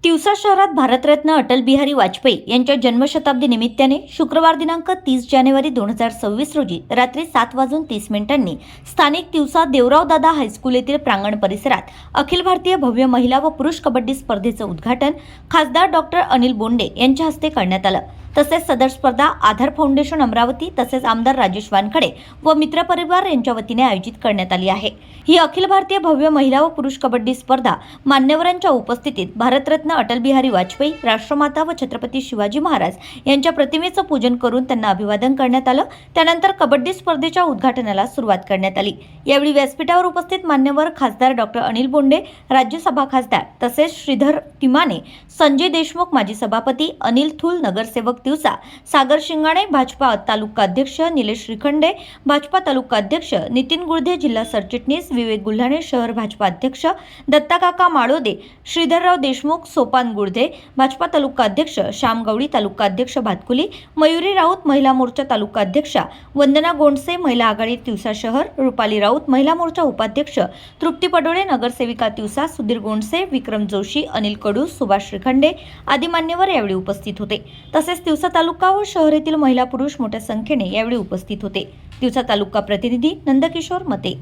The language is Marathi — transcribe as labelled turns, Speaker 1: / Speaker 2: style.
Speaker 1: तिवसा शहरात भारतरत्न अटल बिहारी वाजपेयी यांच्या जन्मशताब्दी निमित्ताने शुक्रवार दिनांक 30 जानेवारी 2026 रोजी रात्री 7:30 स्थानिक तिवसा देवराव दादा हायस्कूल येथील प्रांगण परिसरात अखिल भारतीय भव्य महिला व पुरुष कबड्डी स्पर्धेचं उद्घाटन खासदार डॉक्टर अनिल बोंडे यांच्या हस्ते करण्यात आलं। तसेच सदर स्पर्धा आधार फाउंडेशन अमरावती तसेच आमदार राजेश वानखडे व मित्र परिवार यांच्या वतीने आयोजित करण्यात आली आहे। ही अखिल भारतीय भव्य महिला व पुरुष कबड्डी स्पर्धा मान्यवरांच्या उपस्थितीत भारतरत्न अटल बिहारी वाजपेयी, राष्ट्रमाता व छत्रपती शिवाजी महाराज यांच्या प्रतिमेचं पूजन करून त्यांना अभिवादन करण्यात आलं। त्यानंतर कबड्डी स्पर्धेच्या उद्घाटनाला सुरुवात करण्यात आली। यावेळी व्यासपीठावर उपस्थित मान्यवर खासदार डॉक्टर अनिल बोंडे, राज्यसभा खासदार तसेच श्रीधर तिमाने, संजय देशमुख माजी सभापती, अनिल थूल नगरसेवक तिवसा, सागर शिंगाणे भाजपा तालुका अध्यक्ष, निलेश श्रीखंडे भाजपा तालुका अध्यक्ष, नितीन गुळधे जिल्हा सरचिटणीस, विवेक गुल्हाणे शहर भाजपा अध्यक्ष, दत्ताकाका माळोदे, श्रीधरराव देशमुख, सोपान गुळधे भाजपा तालुका अध्यक्ष, श्याम गवळी तालुका अध्यक्ष भातकुली, मयुरी राऊत महिला मोर्चा तालुका अध्यक्षा, वंदना गोंडसे महिला आघाडी तिवसा शहर, रुपाली राऊत महिला मोर्चा उपाध्यक्ष, तृप्ती पडोळे नगरसेविका तिवसा, सुधीर गोंडसे, विक्रम जोशी, अनिल कडू, सुभाष श्रीखंडे आदी मान्यवर यावेळी उपस्थित होते। तसेच तिवसा तालुका व शहर येथील महिला पुरुष मोठ्या संख्येने यावेळी उपस्थित होते। तिवसा तालुका प्रतिनिधी नंदकिशोर मते।